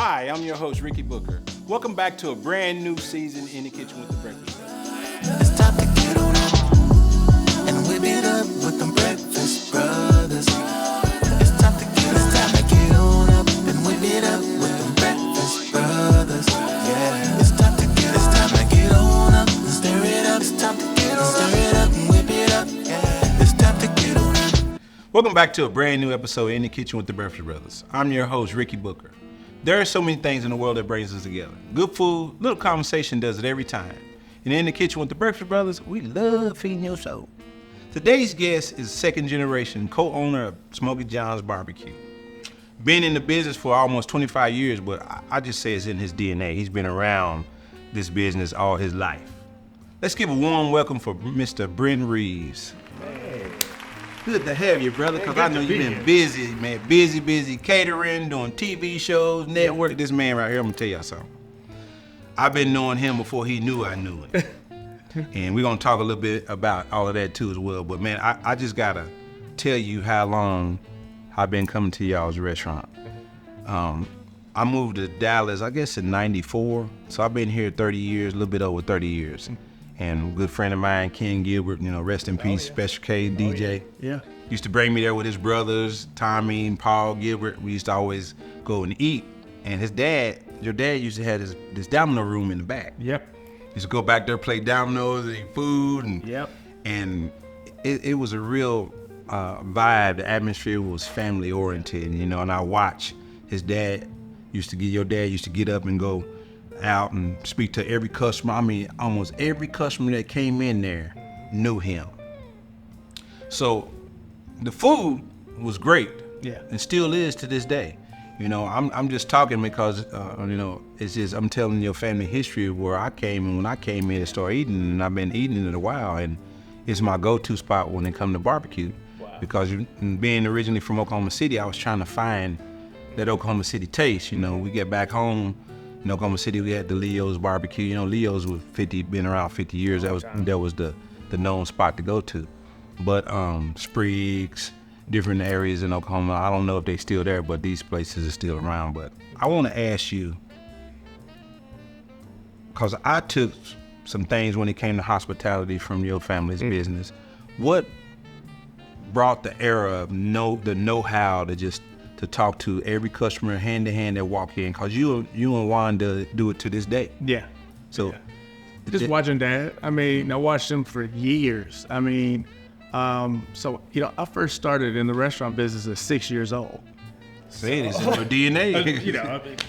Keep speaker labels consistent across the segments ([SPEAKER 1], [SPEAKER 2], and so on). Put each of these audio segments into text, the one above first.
[SPEAKER 1] Hi, I'm your host, Ricky Booker. Welcome back to a brand new season in the Kitchen with the Breakfast Brothers.
[SPEAKER 2] It's time to get on up and whip it up with them Breakfast Brothers. It's time to get on up and whip it up with them Breakfast Brothers. Yeah, it's time to get on up and stir it up. It's time to get on up, stir it up and whip it up. Yeah, it's time to get on up.
[SPEAKER 1] Welcome back to a brand new episode in the Kitchen with the Breakfast Brothers. I'm your host, Ricky Booker. There are so many things in the world that brings us together. Good food, little conversation does it every time. And in the Kitchen with the Breakfast Brothers, we love feeding your soul. Today's guest is second generation co-owner of Smokey John's Barbecue. Been in the business for almost 25 years, but I just say it's in his DNA. He's been around this business all his life. Let's give a warm welcome for Mr. Brent Reaves.
[SPEAKER 3] Hey.
[SPEAKER 1] Good to have you, brother, because I know you've been busy, man. Busy, catering, doing TV shows, network. This man right here, I'm going to tell y'all something. I've been knowing him before he knew I knew him. And we're going to talk a little bit about all of that, too, as well. But, man, I just got to tell you how long I've been coming to y'all's restaurant. I moved to Dallas, I guess, in 94. So I've been here 30 years, a little bit over 30 years. And a good friend of mine, Ken Gilbert, rest in peace, Special K, DJ.
[SPEAKER 3] Yeah.
[SPEAKER 1] Used to bring me there with his brothers, Tommy and Paul Gilbert. We used to always go and eat. And your dad used to have this domino room in the back.
[SPEAKER 3] Yep.
[SPEAKER 1] Used to go back there, play dominoes, eat food.
[SPEAKER 3] Yep.
[SPEAKER 1] And it was a real vibe. The atmosphere was family oriented, and I watch your dad used to get up and go out and speak to every customer. I mean, almost every customer that came in there knew him. So the food was great.
[SPEAKER 3] Yeah.
[SPEAKER 1] And still is to this day. I'm just talking because, it's just, I'm telling your family history of where I came, and when I came in and started eating, and I've been eating it a while, and it's my go-to spot when it comes to barbecue. Wow. Because being originally from Oklahoma City, I was trying to find that Oklahoma City taste. We get back home in Oklahoma City, we had the Leo's barbecue. Leo's was been around 50 years. That was the known spot to go to. But Spriggs, different areas in Oklahoma, I don't know if they're still there, but these places are still around. But I want to ask you, because I took some things when it came to hospitality from your family's business. What brought the era of the know-how to talk to every customer hand to hand that walk in? Because you and Juan do it to this day.
[SPEAKER 3] Yeah.
[SPEAKER 1] So
[SPEAKER 3] just watching Dad. I mean, I watched him for years. I mean, I first started in the restaurant business at 6 years old.
[SPEAKER 1] Say it's in your DNA.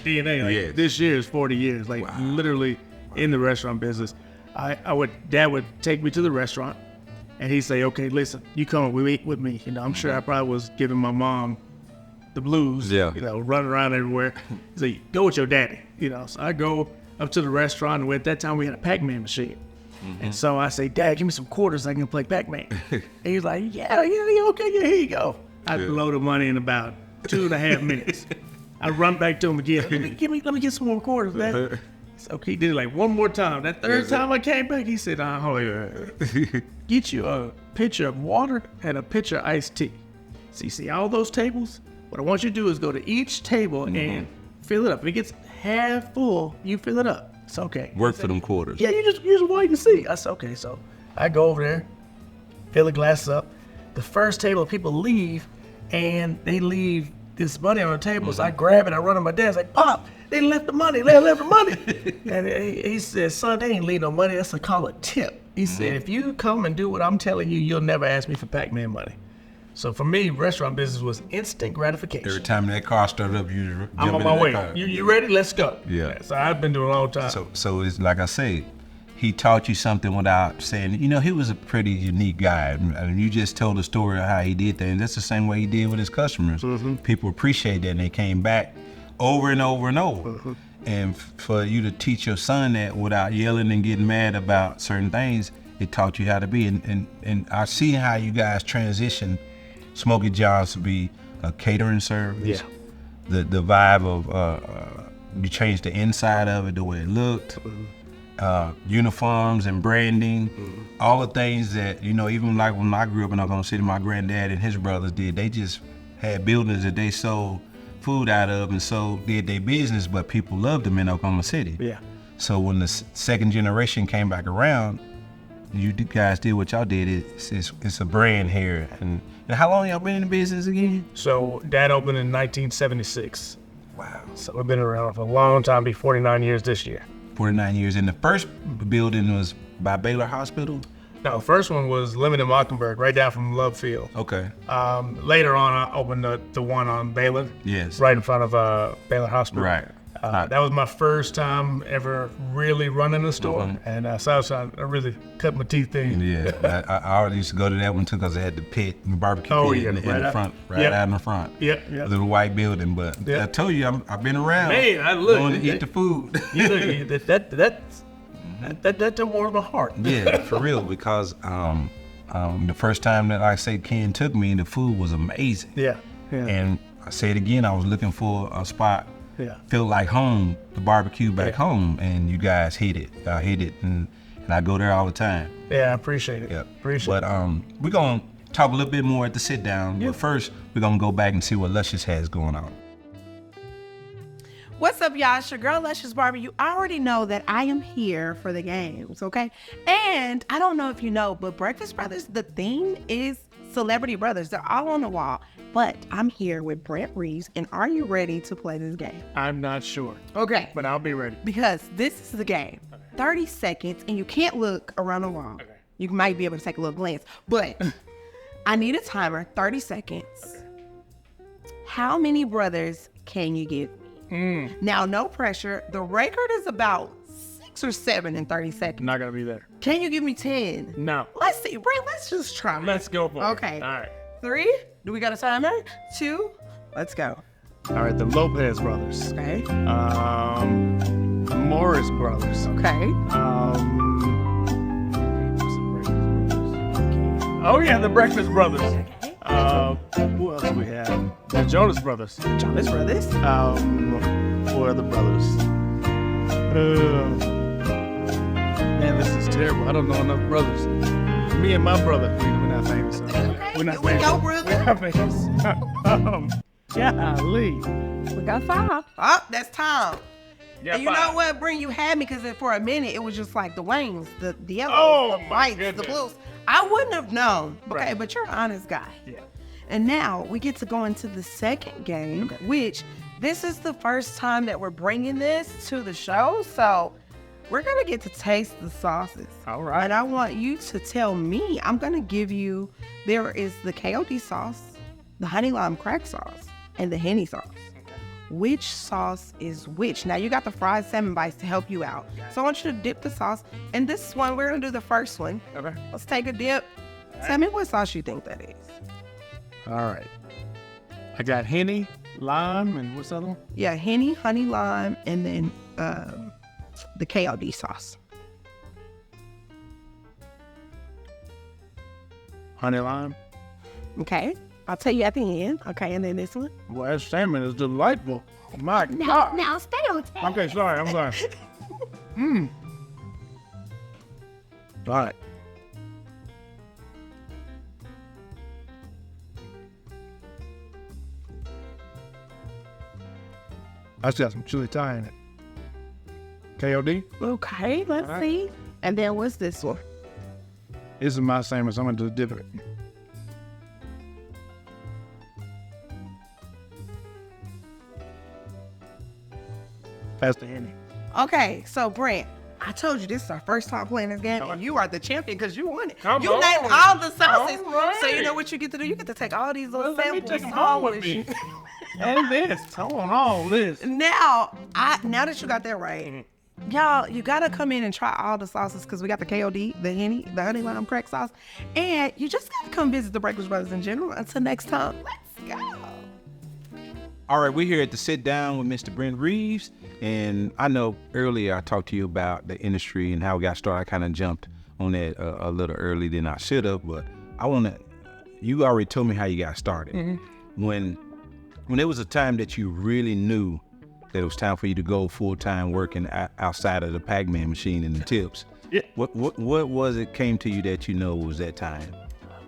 [SPEAKER 3] DNA. Like, yes. This year is 40 years. Like, wow. Literally in the restaurant business. Dad would take me to the restaurant, and he'd say, "Okay, listen, you come with me." I'm sure I probably was giving my mom the blues.
[SPEAKER 1] Yeah.
[SPEAKER 3] Running around everywhere. He'd say, "Go with your daddy." So I go up to the restaurant, and at that time we had a Pac-Man machine. Mm-hmm. And so I say, "Dad, give me some quarters so I can play Pac-Man." And he's like, yeah, okay, yeah, here you go. I blow the money in about 2.5 minutes. I run back to him again. Let me get some more quarters, Dad. So he did it like one more time. That third time I came back, he said, get you a pitcher of water and a pitcher of iced tea. So you see all those tables? What I want you to do is go to each table and fill it up. If it gets half full, you fill it up. It's okay.
[SPEAKER 1] Work for them quarters.
[SPEAKER 3] Yeah, you just wait and see. I said, okay. So I go over there, fill the glasses up. The first table, people leave, and they leave this money on the table. So I grab it, I run to my dad. I say, "Pop, they left the money. They left the money." And he said, "Son, they ain't leave no money. That's call a tip." He said, "If you come and do what I'm telling you, you'll never ask me for Pac-Man money." So for me, restaurant business was instant gratification.
[SPEAKER 1] Every time that car started up,
[SPEAKER 3] I'm on my way. You ready? Let's go.
[SPEAKER 1] Yeah.
[SPEAKER 3] So I've been doing it a long time.
[SPEAKER 1] So it's like I say, he taught you something without saying. He was a pretty unique guy. I mean, you just told the story of how he did things. That's the same way he did with his customers. Mm-hmm. People appreciate that, and they came back over and over and over. Mm-hmm. And for you to teach your son that without yelling and getting mad about certain things, it taught you how to be. And I see how you guys transition Smokey John's to be a catering service.
[SPEAKER 3] Yeah.
[SPEAKER 1] The vibe of you changed the inside of it, the way it looked, uniforms and branding, all the things that even like when I grew up in Oklahoma City, my granddad and his brothers did. They just had buildings that they sold food out of, and so did their business, but people loved them in Oklahoma City.
[SPEAKER 3] Yeah.
[SPEAKER 1] So when the second generation came back around, you guys did what y'all did. It's a brand here. And how long y'all been in the business again?
[SPEAKER 3] So Dad opened in 1976.
[SPEAKER 1] Wow.
[SPEAKER 3] So we've been around for a long time, be 49 years this year.
[SPEAKER 1] 49 years. And the first building was by Baylor Hospital?
[SPEAKER 3] No, the first one was Lemon and Mockingbird, right down from Love Field.
[SPEAKER 1] Okay.
[SPEAKER 3] Later on, I opened the one on Baylor.
[SPEAKER 1] Yes.
[SPEAKER 3] Right in front of Baylor Hospital.
[SPEAKER 1] Right.
[SPEAKER 3] That was my first time ever really running a store, and so I really cut my teeth there.
[SPEAKER 1] Yeah, I already used to go to that one too because it had the pit, the barbecue pit in the front, out in the front.
[SPEAKER 3] Yep.
[SPEAKER 1] A little white building, but I told you I've been around.
[SPEAKER 3] Man, I look.
[SPEAKER 1] Going to eat the food.
[SPEAKER 3] That warms my heart.
[SPEAKER 1] Yeah, for real, because the first time that I say Ken took me, the food was amazing.
[SPEAKER 3] Yeah.
[SPEAKER 1] And I say it again, I was looking for a spot.
[SPEAKER 3] Yeah.
[SPEAKER 1] Feel like home, the barbecue back home, and you guys hit it. I hit it, and I go there all the time.
[SPEAKER 3] Yeah, I appreciate it.
[SPEAKER 1] Yeah.
[SPEAKER 3] Appreciate it.
[SPEAKER 1] But we're gonna talk a little bit more at the sit down.
[SPEAKER 3] Yeah.
[SPEAKER 1] But first, we're gonna go back and see what Luscious has going on.
[SPEAKER 4] What's up, y'all? It's your girl, Luscious Barbie. You already know that I am here for the games, okay? And I don't know if you know, but Breakfast Brothers, the theme is Celebrity Brothers. They're all on the wall. But I'm here with Brent Reaves, and are you ready to play this game?
[SPEAKER 3] I'm not sure.
[SPEAKER 4] Okay.
[SPEAKER 3] But I'll be ready.
[SPEAKER 4] Because this is the game. 30 seconds, and you can't look around the wall.
[SPEAKER 3] Okay.
[SPEAKER 4] You might be able to take a little glance, but I need a timer, 30 seconds.
[SPEAKER 3] Okay.
[SPEAKER 4] How many brothers can you give me? Now, no pressure. The record is about 6 or 7 in 30 seconds.
[SPEAKER 3] Not gonna be there.
[SPEAKER 4] Can you give me 10?
[SPEAKER 3] No.
[SPEAKER 4] Let's see, Brent, let's just try.
[SPEAKER 3] Let's go for it.
[SPEAKER 4] Okay.
[SPEAKER 3] All right.
[SPEAKER 4] 3, do we got a timer? 2, let's go.
[SPEAKER 3] All right, the Lopez brothers.
[SPEAKER 4] Okay.
[SPEAKER 3] Morris brothers.
[SPEAKER 4] Okay.
[SPEAKER 3] Oh yeah, the Breakfast Brothers.
[SPEAKER 4] Okay.
[SPEAKER 3] Who else do we have? The Jonas Brothers.
[SPEAKER 4] Jonas Brothers.
[SPEAKER 3] Who are the brothers? Man, this is terrible. I don't know enough brothers. Me and my brother, we're not famous. We're not famous.
[SPEAKER 4] Go, brother.
[SPEAKER 3] We're not famous. Golly.
[SPEAKER 4] We got 5. Oh, that's time.
[SPEAKER 3] Yeah,
[SPEAKER 4] And you
[SPEAKER 3] 5.
[SPEAKER 4] know what, Brent, you had me because for a minute it was just like the wings, the yellows,
[SPEAKER 3] Oh,
[SPEAKER 4] the
[SPEAKER 3] my
[SPEAKER 4] whites,
[SPEAKER 3] goodness.
[SPEAKER 4] the blues. I wouldn't have known. Okay,
[SPEAKER 3] Right.
[SPEAKER 4] but you're an honest guy.
[SPEAKER 3] Yeah.
[SPEAKER 4] And now we get to go into the second game, which this is the first time that we're bringing this to the show. So we're going to get to taste the sauces.
[SPEAKER 3] All right.
[SPEAKER 4] And I want you to tell me, I'm going to give you, there is the KOD sauce, the honey lime crack sauce, and the Henny sauce. Which sauce is which? Now you got the fried salmon bites to help you out. So I want you to dip the sauce. And this one, we're going to do the first one.
[SPEAKER 3] Okay.
[SPEAKER 4] Let's take a dip. Tell me what sauce you think that is.
[SPEAKER 3] All right. I got Henny, lime, and what's the other one?
[SPEAKER 4] Yeah, Henny, honey lime, and then the KOD sauce.
[SPEAKER 3] Honey lime.
[SPEAKER 4] Okay, I'll tell you at the end. Okay, and then this one.
[SPEAKER 3] Well, that salmon is delightful. Oh my God.
[SPEAKER 4] Now stay on task.
[SPEAKER 3] Okay, sorry. I'm sorry. All right. I just got some chili Thai in it. KOD.
[SPEAKER 4] Okay, let's
[SPEAKER 3] All right.
[SPEAKER 4] see. And then what's this one?
[SPEAKER 3] This is my salmon, so I'm gonna dip it. Pass the Henny.
[SPEAKER 4] Okay, so Brent, I told you this is our first time playing this game, and you are the champion because you won it.
[SPEAKER 3] Come
[SPEAKER 4] You
[SPEAKER 3] on.
[SPEAKER 4] named all the sauces.
[SPEAKER 3] All right.
[SPEAKER 4] So you know what you get to do? You get to take all these little
[SPEAKER 3] Let me
[SPEAKER 4] samples
[SPEAKER 3] take them home with me. And this. Hold on, all this.
[SPEAKER 4] Now that you got that right, y'all, you gotta come in and try all the sauces because we got the KOD, the Henny, the honey lime crack sauce, and you just gotta come visit the Breakfast Brothers in general. Until next time, let's go.
[SPEAKER 1] All right, we're here at the sit down with Mr. Brent Reaves, and I know earlier I talked to you about the industry and how we got started. I kind of jumped on that a little early than I should have, but you already told me how you got started.
[SPEAKER 4] Mm-hmm.
[SPEAKER 1] When there was a time that you really knew that it was time for you to go full-time working outside of the Pac-Man machine and the tips,
[SPEAKER 3] Yeah.
[SPEAKER 1] what was it came to you that you know was that time?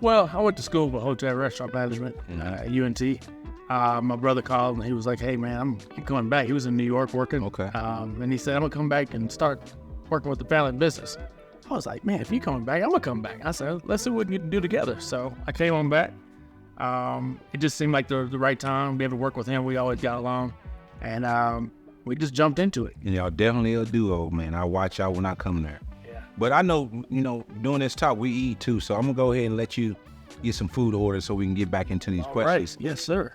[SPEAKER 3] Well, I went to school for hotel restaurant management, UNT. my brother called and he was like, "Hey man, I'm coming back." He was in New York working.
[SPEAKER 1] Okay.
[SPEAKER 3] And he said, "I'm gonna come back and start working with the family business." I was like, "Man, if you coming back, I'm gonna come back." I said, "Let's see what we can do together." So I came on back. It just seemed like the right time to be able to work with him. We always got along, and we just jumped into it.
[SPEAKER 1] And y'all definitely a duo, man. I watch y'all when I come there.
[SPEAKER 3] Yeah.
[SPEAKER 1] But I know, doing this talk, we eat too. So I'm gonna go ahead and let you get some food orders so we can get back into these questions.
[SPEAKER 3] Right. Yes, sir.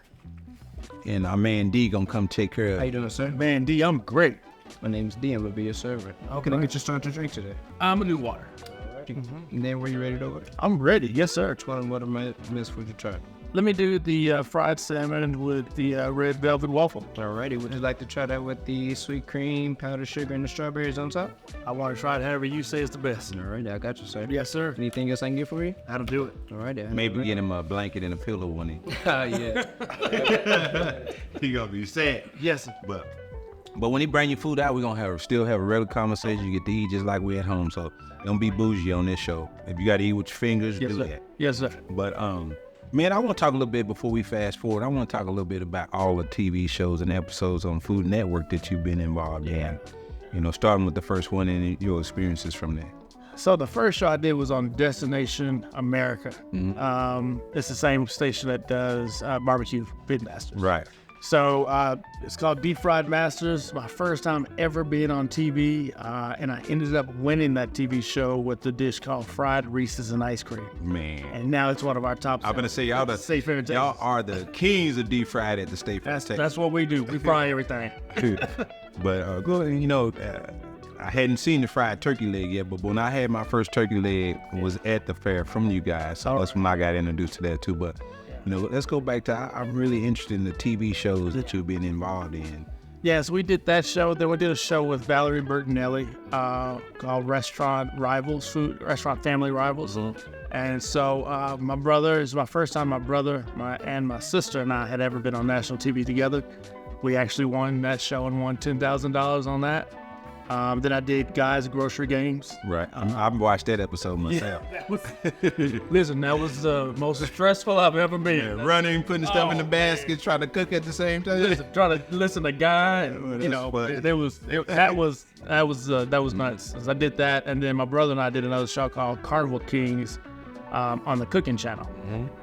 [SPEAKER 1] And our man D gonna come take care of
[SPEAKER 5] How you
[SPEAKER 1] it.
[SPEAKER 5] doing, sir?
[SPEAKER 3] Man, D, I'm great.
[SPEAKER 5] My name's D. I'm gonna be your server. How can I get you started to drink today?
[SPEAKER 3] I'm gonna do water.
[SPEAKER 5] And then were you ready to order?
[SPEAKER 3] I'm ready. Yes, sir.
[SPEAKER 5] Which one of my list would you try?
[SPEAKER 3] Let me do the fried salmon with the red velvet waffle.
[SPEAKER 5] Alrighty, would you like to try that with the sweet cream, powdered sugar, and the strawberries on top?
[SPEAKER 3] I want to try it however you say is the best.
[SPEAKER 5] Alright, I got you, sir.
[SPEAKER 3] Yes, sir.
[SPEAKER 5] Anything else I can get for you?
[SPEAKER 3] How to do it.
[SPEAKER 5] Alright, then.
[SPEAKER 1] Maybe get him a blanket and a pillow when he.
[SPEAKER 5] Yeah.
[SPEAKER 1] He gonna be sad.
[SPEAKER 3] Yes, sir.
[SPEAKER 1] But when he bring your food out, we gonna still have a regular conversation. You get to eat just like we at home. So don't be bougie on this show. If you gotta eat with your fingers,
[SPEAKER 3] Yes,
[SPEAKER 1] do
[SPEAKER 3] sir.
[SPEAKER 1] that.
[SPEAKER 3] Yes, sir.
[SPEAKER 1] But man, I want to talk a little bit before we fast forward. I want to talk a little bit about all the TV shows and episodes on Food Network that you've been involved in. Starting with the first one and your experiences from there.
[SPEAKER 3] So the first show I did was on Destination America. It's the same station that does Barbecue Pit Masters.
[SPEAKER 1] Right.
[SPEAKER 3] So it's called Deep Fried Masters. My first time ever being on TV, and I ended up winning that TV show with the dish called Fried Reese's and Ice Cream.
[SPEAKER 1] Man.
[SPEAKER 3] And now it's one of our top.
[SPEAKER 1] I'm gonna say y'all
[SPEAKER 3] State Fair and Texas.
[SPEAKER 1] are the kings of deep fried at the State Fair.
[SPEAKER 3] That's what we do. We fry everything.
[SPEAKER 1] But go ahead, I hadn't seen the fried turkey leg yet, but when I had my first turkey leg was at the fair from you guys. So that's when I got introduced to that too. But let's go back to I'm really interested in the TV shows that you've been involved in.
[SPEAKER 3] Yes, we did that show. Then we did a show with Valerie Bertinelli called Restaurant Family Rivals. And so my brother, is my first time my brother and my sister and I had ever been on national TV together. We actually won that show and won $10,000 on that. Then I did Guys Grocery Games.
[SPEAKER 1] Right. I've watched that episode myself.
[SPEAKER 3] Listen, that was the most stressful I've ever been.
[SPEAKER 1] Running, putting stuff in the basket, trying to cook at the same time.
[SPEAKER 3] Trying to listen to Guy, and,
[SPEAKER 1] funny.
[SPEAKER 3] that was nuts. So I did that, and then my brother and I did another show called Carnival Kings on the Cooking Channel,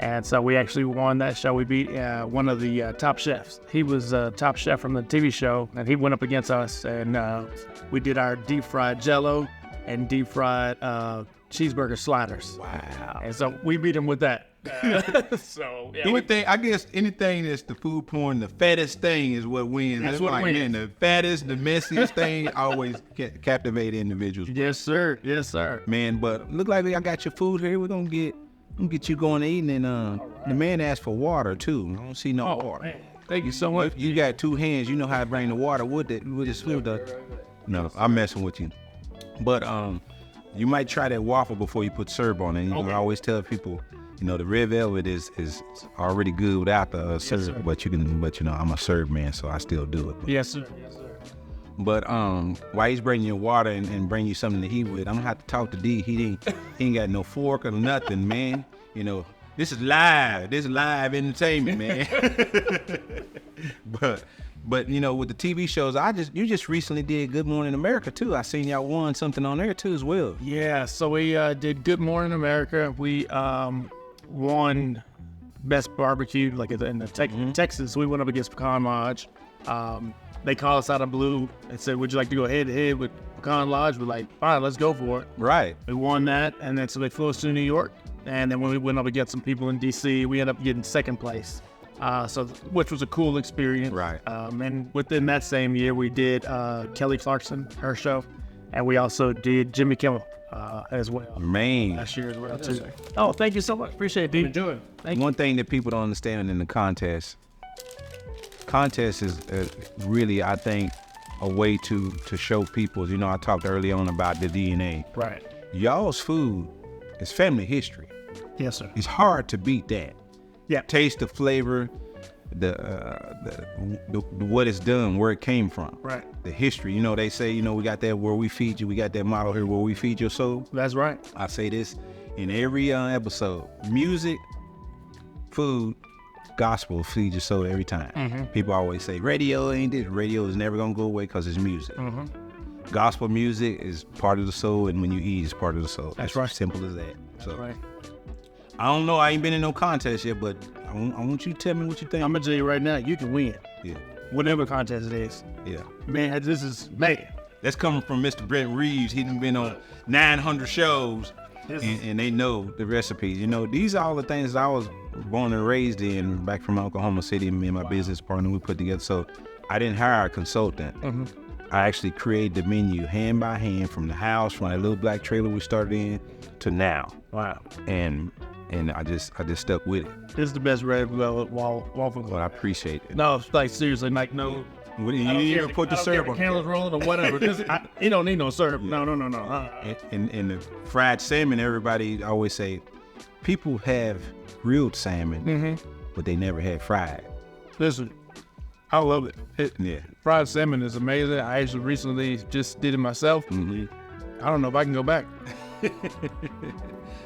[SPEAKER 3] and so we actually won that show. We beat one of the top chefs. He was a top chef from the TV show, and he went up against us, and we did our deep fried Jello and deep fried cheeseburger sliders.
[SPEAKER 1] Wow.
[SPEAKER 3] And so we beat him with that. So yeah,
[SPEAKER 1] I guess anything that's the food porn, the fattest thing is what wins.
[SPEAKER 3] That's
[SPEAKER 1] It's
[SPEAKER 3] what
[SPEAKER 1] like,
[SPEAKER 3] wins.
[SPEAKER 1] man, the fattest, the messiest thing always captivate individuals.
[SPEAKER 3] yes, sir. Yes, sir.
[SPEAKER 1] Man, but look like I got your food here. We're gonna get you going to eating, and the man asked for water too. I don't see no water.
[SPEAKER 3] Man, thank you so much.
[SPEAKER 1] You got two hands. You know how to bring the water with it. With this food. No, I'm messing with you. But you might try that waffle before you put syrup on it. I always tell people, the red velvet is already good without the syrup.
[SPEAKER 3] sir.
[SPEAKER 1] But I'm a syrup man, so I still do it.
[SPEAKER 3] Yes, sir. Yes, sir.
[SPEAKER 1] But while he's bringing you water and bring you something to eat with, I'm gonna have to talk to D. He ain't got no fork or nothing, man. This is live. This is live entertainment, man. But with the TV shows, you just recently did Good Morning America too. I seen y'all won something on there too as well.
[SPEAKER 3] Yeah, so we did Good Morning America. We won Best Barbecue, like in the Texas. We went up against Pecan Lodge. They called us out of blue and said, "Would you like to go head to head with Pecan Lodge?" We're like, "Fine, let's go for it."
[SPEAKER 1] Right.
[SPEAKER 3] We won that, and then so they flew us to New York. And then when we went up against some people in DC, we ended up getting second place. Which was a cool experience.
[SPEAKER 1] Right.
[SPEAKER 3] And within that same year, we did Kelly Clarkson, her show, and we also did Jimmy Kimmel as well.
[SPEAKER 1] Man.
[SPEAKER 3] Last year as well too. Oh, thank you so much. Appreciate it, D.
[SPEAKER 5] Enjoy.
[SPEAKER 3] Thank you.
[SPEAKER 1] One thing that people don't understand in the contest is really, I think, a way to show people. I talked early on about the DNA.
[SPEAKER 3] Right.
[SPEAKER 1] Y'all's food is family history.
[SPEAKER 3] Yes, sir.
[SPEAKER 1] It's hard to beat that.
[SPEAKER 3] Yeah.
[SPEAKER 1] Taste the flavor, the what it's done, where it came from.
[SPEAKER 3] Right.
[SPEAKER 1] The history. They say, we got that where we feed you. We got that motto here, where we feed your soul.
[SPEAKER 3] That's right.
[SPEAKER 1] I say this in every episode. Music, food, gospel feed your soul every time. People always say radio ain't it. Radio is never gonna go away because it's music. Gospel music is part of the soul, and when you eat, it's part of the soul.
[SPEAKER 3] That's
[SPEAKER 1] It's
[SPEAKER 3] right.
[SPEAKER 1] Simple as that. So
[SPEAKER 3] Right.
[SPEAKER 1] I don't know. I ain't been in no contest yet, but I want you to tell me what you think.
[SPEAKER 3] I'm gonna tell you right now, you can win
[SPEAKER 1] Yeah,
[SPEAKER 3] whatever contest it is.
[SPEAKER 1] yeah.
[SPEAKER 3] Man, this is man.
[SPEAKER 1] That's coming from Mr. Brent Reaves. He done been on 900 shows, and they know the recipes. You know, these are all the things I was born and raised in back from Oklahoma City. Me and my business partner, we put together. So I didn't hire a consultant. I actually created the menu hand by hand from the house, from that little black trailer we started in to now.
[SPEAKER 3] Wow.
[SPEAKER 1] And I just stuck with it.
[SPEAKER 3] This is the best red waffle.
[SPEAKER 1] Well, I appreciate it.
[SPEAKER 3] No, like seriously, like no.
[SPEAKER 1] You didn't even put the syrup on.
[SPEAKER 3] Candles rolling or whatever. You don't need no syrup. No.
[SPEAKER 1] And the fried salmon, everybody always say, people have grilled salmon, but they never had fried.
[SPEAKER 3] Listen, I love it.
[SPEAKER 1] Yeah.
[SPEAKER 3] Fried salmon is amazing. I actually recently just did it myself. I don't know if I can go back.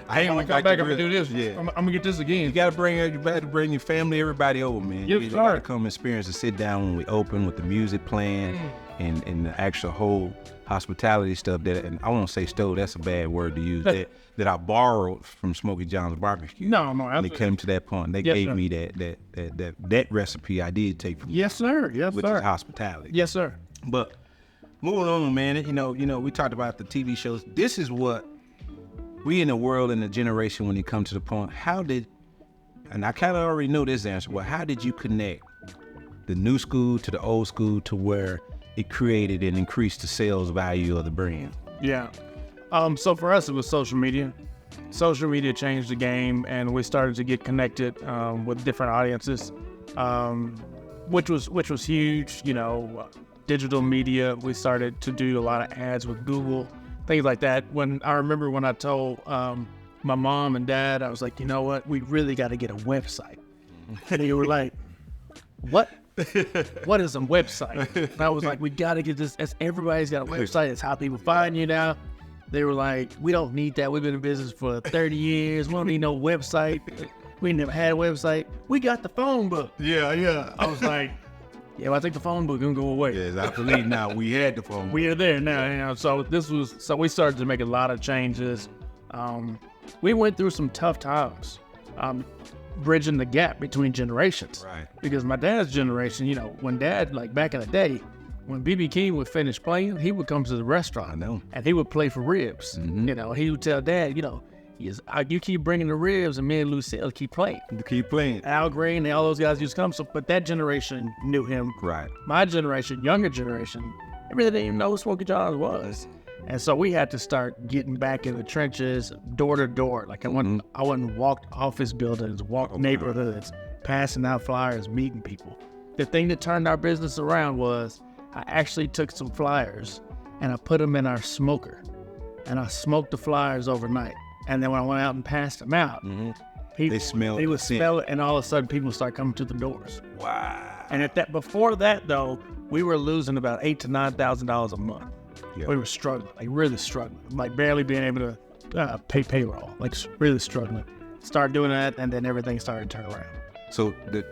[SPEAKER 1] I ain't
[SPEAKER 3] I'm
[SPEAKER 1] gonna
[SPEAKER 3] gonna come back. I'm gonna do this.
[SPEAKER 1] Yeah.
[SPEAKER 3] I'm gonna get this again.
[SPEAKER 1] You gotta bring your family, everybody over, man.
[SPEAKER 3] Yes,
[SPEAKER 1] You
[SPEAKER 3] sir.
[SPEAKER 1] gotta come experience and sit down when we open with the music playing and the actual whole hospitality stuff that, and I won't say stole, that's a bad word to use, that I borrowed from Smokey John's barbecue.
[SPEAKER 3] No,
[SPEAKER 1] When it
[SPEAKER 3] absolutely.
[SPEAKER 1] came to that point, they
[SPEAKER 3] Yes,
[SPEAKER 1] gave
[SPEAKER 3] sir.
[SPEAKER 1] me that recipe I did take from
[SPEAKER 3] Yes, sir. Yes,
[SPEAKER 1] which
[SPEAKER 3] sir.
[SPEAKER 1] is hospitality.
[SPEAKER 3] Yes, sir.
[SPEAKER 1] But moving on, man, you know, we talked about the TV shows. This is what we in the world in the generation when it comes to the point, and I kind of already know this answer, but how did you connect the new school to the old school to where it created and increased the sales value of the brand?
[SPEAKER 3] Yeah. So for us, it was social media. Social media changed the game, and we started to get connected with different audiences, which was huge. You know, digital media. We started to do a lot of ads with Google, things like that. When I told my mom and dad, I was like, you know what, we really got to get a website. And they were like, what? What is a website? And I was like, we got to get this. Everybody's got a website. It's how people find you now. They were like, we don't need that. We've been in business for 30 years. We don't need no website. We never had a website. We got the phone book.
[SPEAKER 1] Yeah.
[SPEAKER 3] I was like, yeah, well, I think the phone book gonna go away.
[SPEAKER 1] Yes, I believe now we had the phone.
[SPEAKER 3] We are there now, you know. So we started to make a lot of changes. We went through some tough times, bridging the gap between generations.
[SPEAKER 1] Right.
[SPEAKER 3] Because my dad's generation, you know, when dad, like back in the day, when B.B. King would finish playing, he would come to the restaurant.
[SPEAKER 1] I know.
[SPEAKER 3] And he would play for ribs. You know, he would tell dad, you know, you keep bringing the ribs and me and Lucille keep playing.
[SPEAKER 1] Keep playing.
[SPEAKER 3] Al Green and all those guys used to come. So, but that generation knew him.
[SPEAKER 1] Right.
[SPEAKER 3] My generation, younger generation, they really didn't even know who Smokey John's was. And so we had to start getting back in the trenches, door to door. Like I went and walked office buildings, walked neighborhoods, passing out flyers, meeting people. The thing that turned our business around was I actually took some flyers and I put them in our smoker, and I smoked the flyers overnight. And then when I went out and passed them out, people,
[SPEAKER 1] They smelled
[SPEAKER 3] They
[SPEAKER 1] the
[SPEAKER 3] would
[SPEAKER 1] scent.
[SPEAKER 3] smell it, and all of a sudden people start coming to the doors.
[SPEAKER 1] Wow.
[SPEAKER 3] And before that though, we were losing about $8,000 to $9,000 a month.
[SPEAKER 1] Yeah.
[SPEAKER 3] We were struggling, like really struggling, like barely being able to pay payroll, like really struggling. Start doing that, and then everything started to turn around.
[SPEAKER 1] So the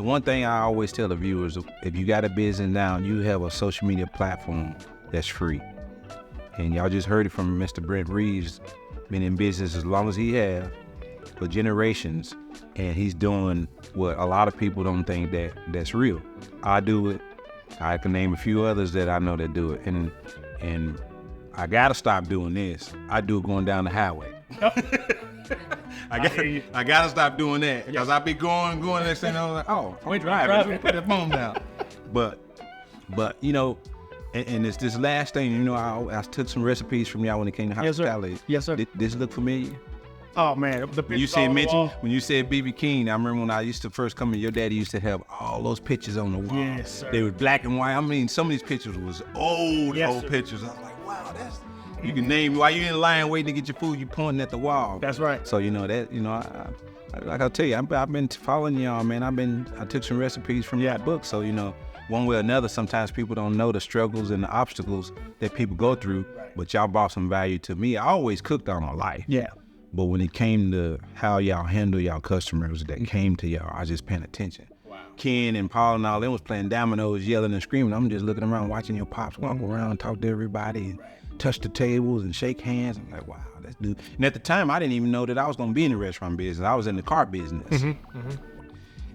[SPEAKER 1] one thing I always tell the viewers, if you got a business now, you have a social media platform that's free. And y'all just heard it from Mr. Brent Reaves, been in business as long as he has, for generations, and he's doing what a lot of people don't think that's real. I do it. I can name a few others that I know that do it, and I gotta stop doing this. I do it going down the highway. I gotta stop doing that because I be going next thing I'm like, oh, I'm driving. Put the phone down. But you know, and it's this last thing. You know, I took some recipes from y'all when it came to
[SPEAKER 3] Yes, sir.
[SPEAKER 1] hospitality.
[SPEAKER 3] Yes, sir.
[SPEAKER 1] Did this look familiar?
[SPEAKER 3] Oh man, the
[SPEAKER 1] When you
[SPEAKER 3] pictures on the wall.
[SPEAKER 1] when you said B.B. King, I remember when I used to first come in, your daddy used to have all those pictures on the wall.
[SPEAKER 3] Yes, sir.
[SPEAKER 1] They were black and white. I mean, some of these pictures was old
[SPEAKER 3] Yes, sir.
[SPEAKER 1] pictures. I was like, wow, you can name while you in line waiting to get your food, you pointing at the wall.
[SPEAKER 3] That's right.
[SPEAKER 1] So you know that, you know, I like I'll tell you, I've been following y'all, man. I took some recipes from that book. So you know, one way or another, sometimes people don't know the struggles and the obstacles that people go through. But y'all brought some value to me. I always cooked all my life.
[SPEAKER 3] Yeah.
[SPEAKER 1] But when it came to how y'all handle y'all customers that came to y'all, I was just paying attention. Wow. Ken and Paul and all them was playing dominoes, yelling and screaming. I'm just looking around, watching your pops walk around, talk to everybody, and touch the tables and shake hands. I'm like, wow, that's dude. And at the time, I didn't even know that I was gonna be in the restaurant business. I was in the car business.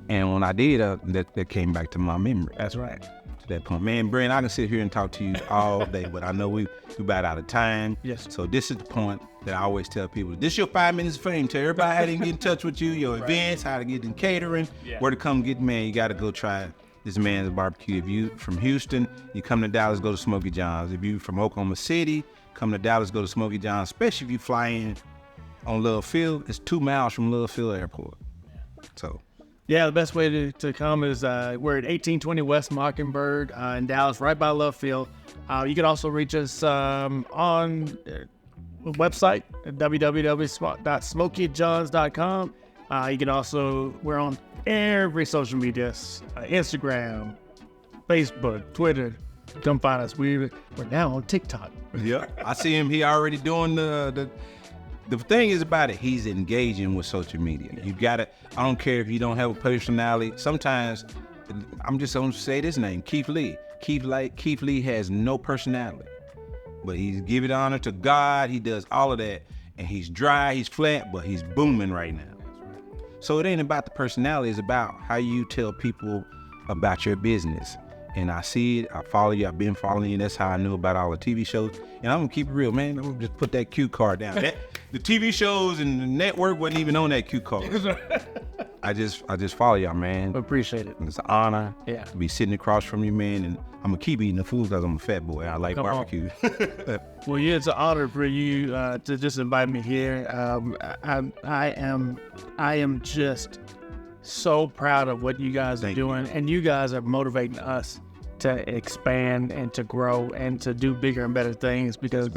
[SPEAKER 1] And when I did, that came back to my memory.
[SPEAKER 3] That's right.
[SPEAKER 1] To that point, man, Brent, I can sit here and talk to you all day, but I know we about out of time.
[SPEAKER 3] Yes.
[SPEAKER 1] So this is the point that I always tell people. This is your 5 minutes of fame. Tell everybody how to get in touch with you, your events, how to get in catering, where to come get. Man, you got to go try this man's barbecue. If you from Houston, you come to Dallas, go to Smokey John's. If you from Oklahoma City, come to Dallas, go to Smokey John's. Especially if you fly in on Love Field, it's 2 miles from Love Field Airport. So.
[SPEAKER 3] Yeah, the best way to come is we're at 1820 West Mockingbird in Dallas, right by Love Field. You can also reach us on the website at www.smokeyjohns.com. You can also, we're on every social media, Instagram, Facebook, Twitter. Come find us. We're now on TikTok.
[SPEAKER 1] Yeah, I see him. He already doing the thing is about it, he's engaging with social media. You gotta, I don't care if you don't have a personality. Sometimes, I'm just gonna say this name, Keith Lee. Keith Lee has no personality, but he's giving honor to God. He does all of that, and he's dry, he's flat, but he's booming right now. So it ain't about the personality, it's about how you tell people about your business. And I see it, I follow you, I've been following you. That's how I knew about all the TV shows. And I'm gonna keep it real, man. I'm gonna just put that cue card down. The TV shows and the network wasn't even on that cue card. I just follow y'all, man.
[SPEAKER 3] Appreciate it.
[SPEAKER 1] It's an honor
[SPEAKER 3] to
[SPEAKER 1] be sitting across from you, man. And I'm gonna keep eating the food because I'm a fat boy. I like barbecue.
[SPEAKER 3] Well, yeah, it's an honor for you to just invite me here. I am just so proud of what you guys are doing, and you guys are motivating us to expand and to grow and to do bigger and better things because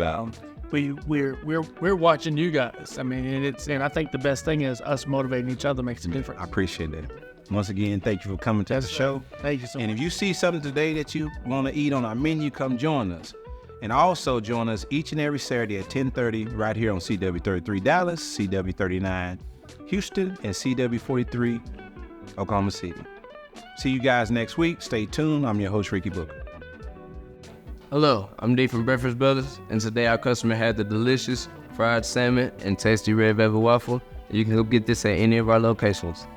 [SPEAKER 3] we're watching you guys. I mean, and I think the best thing is us motivating each other makes a difference.
[SPEAKER 1] I appreciate that. Once again, thank you for coming to the show.
[SPEAKER 3] Thank you so much.
[SPEAKER 1] And if you see something today that you want to eat on our menu, come join us. And also join us each and every Saturday at 10:30 right here on CW33 Dallas, CW39 Houston, and CW43 Oklahoma City. See you guys next week. Stay tuned. I'm your host, Ricky Booker.
[SPEAKER 5] Hello, I'm D from Breakfast Brothers, and today our customer had the delicious fried salmon and tasty red velvet waffle. You can go get this at any of our locations.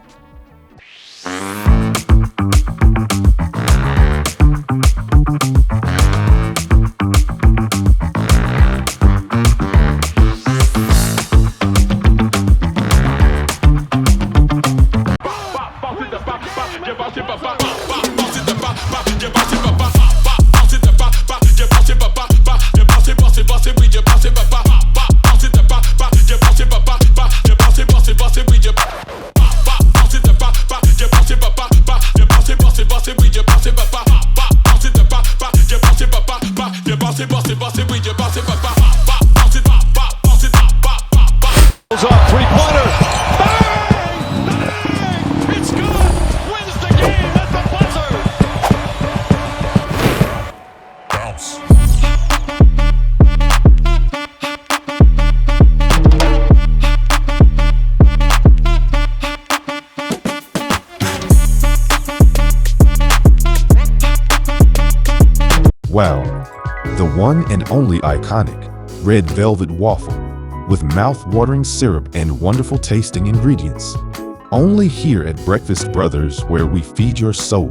[SPEAKER 6] Wow, the one and only iconic red velvet waffle with mouth-watering syrup and wonderful tasting ingredients. Only here at Breakfast Brothers, where we feed your soul.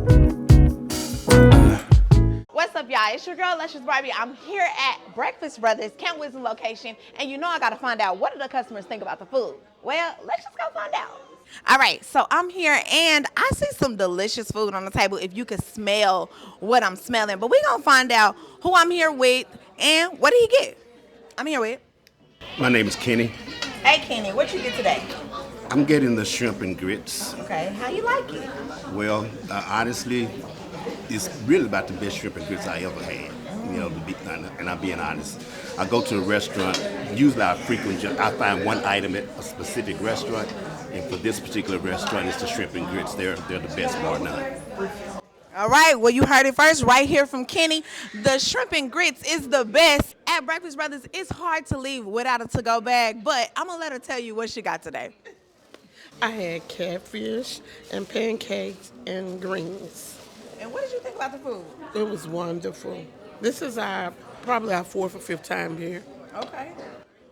[SPEAKER 7] What's up, y'all? It's your girl, Luscious Barbie. I'm here at Breakfast Brothers, Camp Wisdom location, and you know I gotta find out, what do the customers think about the food? Well, let's just go find out. All right, so I'm here and I see some delicious food on the table if you could smell what I'm smelling. But we're going to find out who I'm here with and what did he get? I'm here with.
[SPEAKER 8] My name is Kenny.
[SPEAKER 7] Hey, Kenny, what you get today?
[SPEAKER 8] I'm getting the shrimp and grits.
[SPEAKER 7] Okay, how you like it?
[SPEAKER 8] Well, honestly, it's really about the best shrimp and grits I ever had. You know, and I'm being honest. I go to a restaurant, usually I find one item at a specific restaurant, and for this particular restaurant, it's the shrimp and grits. They're the best bar none.
[SPEAKER 7] All right, well, you heard it first right here from Kenny. The shrimp and grits is the best at Breakfast Brothers. It's hard to leave without a to-go bag, but I'm going to let her tell you what she got today.
[SPEAKER 9] I had catfish and pancakes and greens.
[SPEAKER 7] And what did you think about the food?
[SPEAKER 9] It was wonderful. This is probably our 4th or 5th time here.
[SPEAKER 7] Okay.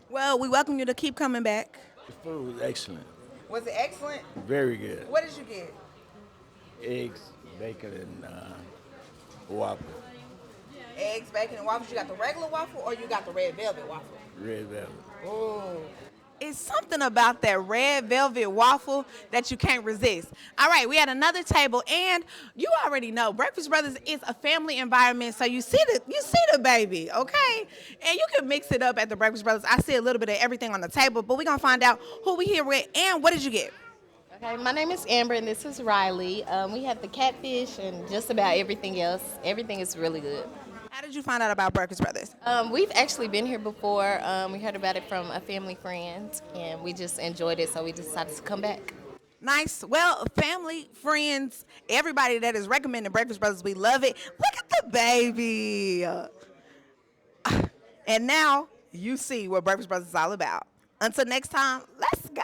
[SPEAKER 7] Well, we welcome you to keep coming back.
[SPEAKER 10] The food was excellent.
[SPEAKER 7] Was it excellent?
[SPEAKER 10] Very good.
[SPEAKER 7] What did you get?
[SPEAKER 10] Eggs, bacon, and waffle.
[SPEAKER 7] Eggs, bacon, and waffles. You got the regular waffle or you got the red velvet waffle?
[SPEAKER 10] Red velvet.
[SPEAKER 7] Oh. It's something about that red velvet waffle that you can't resist. All right, we had another table, and you already know Breakfast Brothers is a family environment, so you see the baby, okay? And you can mix it up at the Breakfast Brothers. I see a little bit of everything on the table, but we're gonna find out who we here with and what did you get?
[SPEAKER 11] Okay, my name is Amber and this is Riley. We have the catfish and just about everything else. Everything is really good.
[SPEAKER 7] How did you find out about Breakfast Brothers?
[SPEAKER 11] We've actually been here before. We heard about it from a family friend and we just enjoyed it, so we decided to come back.
[SPEAKER 7] Nice. Well, family, friends, everybody that is recommending Breakfast Brothers, we love it. Look at the baby. And now you see what Breakfast Brothers is all about. Until next time, let's go.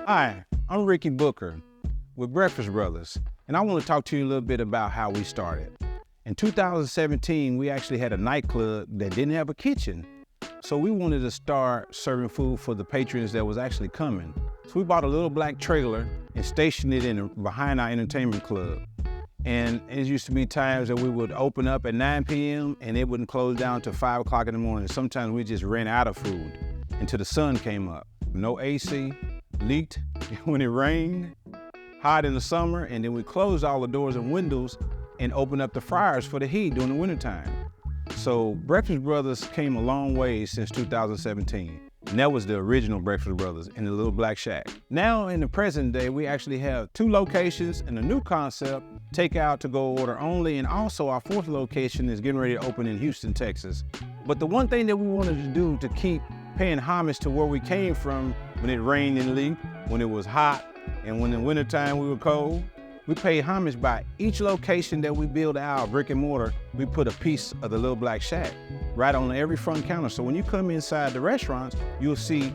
[SPEAKER 1] Hi, I'm Ricky Booker with Breakfast Brothers, and I want to talk to you a little bit about how we started. In 2017, we actually had a nightclub that didn't have a kitchen, so we wanted to start serving food for the patrons that was actually coming. So we bought a little black trailer and stationed it behind our entertainment club. And it used to be times that we would open up at 9 p.m. and it wouldn't close down till 5 o'clock in the morning. Sometimes we just ran out of food until the sun came up. No AC, leaked when it rained, hot in the summer, and then we closed all the doors and windows and opened up the fryers for the heat during the wintertime. So Breakfast Brothers came a long way since 2017. And that was the original Breakfast Brothers in the little black shack. Now in the present day, we actually have 2 locations and a new concept, takeout to go order only, and also our 4th location is getting ready to open in Houston, Texas. But the one thing that we wanted to do to keep paying homage to where we came from when it rained and leaked, when it was hot, and when in the wintertime we were cold, we pay homage by each location that we build our brick and mortar, we put a piece of the little black shack right on every front counter. So when you come inside the restaurants, you'll see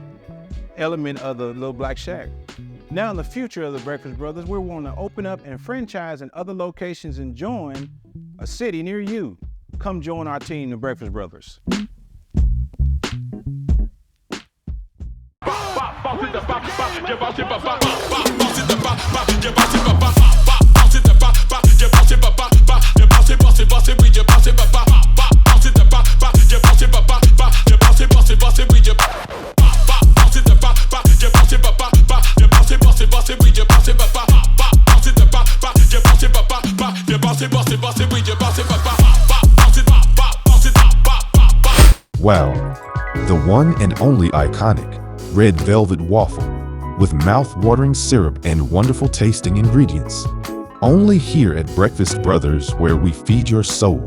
[SPEAKER 1] element of the little black shack. Now in the future of the Breakfast Brothers, we're wanting to open up and franchise in other locations and join a city near you. Come join our team, the Breakfast Brothers.
[SPEAKER 6] Wow, the one and only iconic red velvet waffle with mouth-watering syrup and wonderful tasting ingredients. Only here at Breakfast Brothers, where we feed your soul.